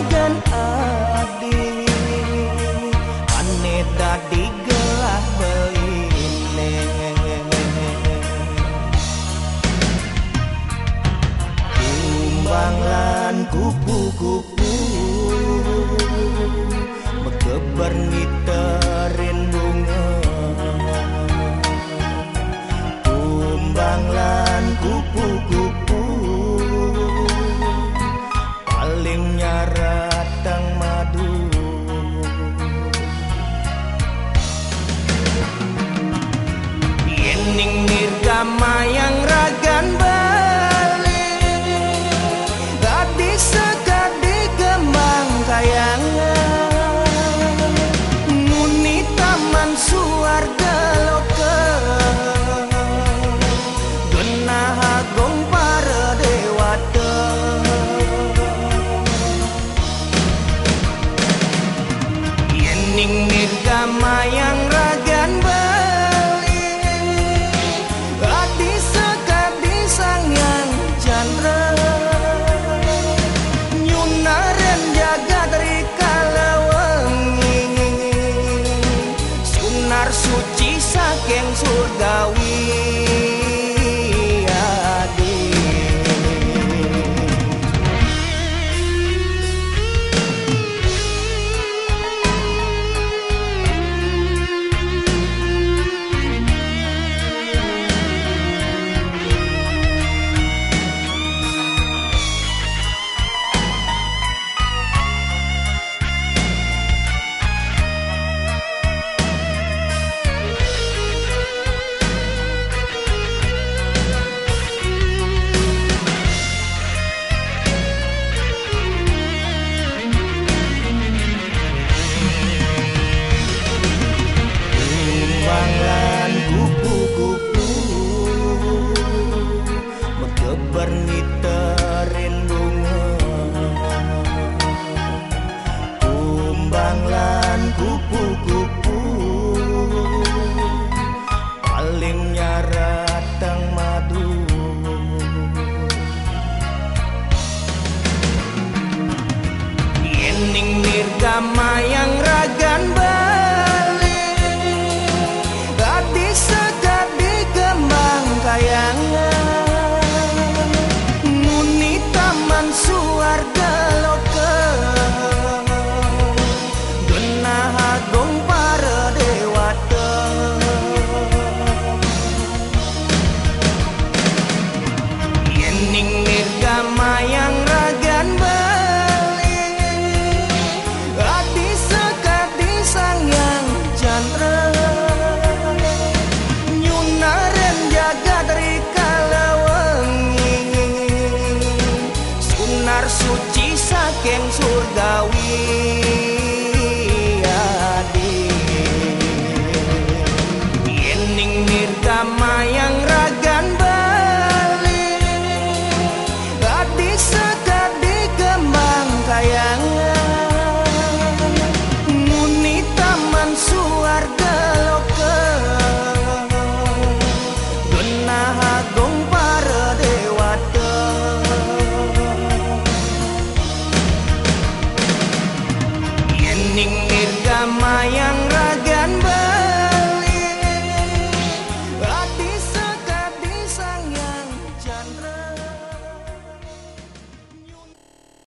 ragan adi ane dadi gelah beline kumbang lan kupu-kupu mekebar ngiterin bunga kumbang lan kupu-kupu paling nyaratang madu yening nirgama yang ragan bali gadis sekadi gemang kayangan muni taman suarga loka genah agung para dewata yening nirgama yang ragan bali gadis sekadi sangyang chandra nyunaren jagat rikala wengi sunar suci saking surgawi adi kumbang kupu-kupu mekebar ngiterin bunga kumbang lan kupu-kupu paling nyaratang madu yening nirgama yang ragan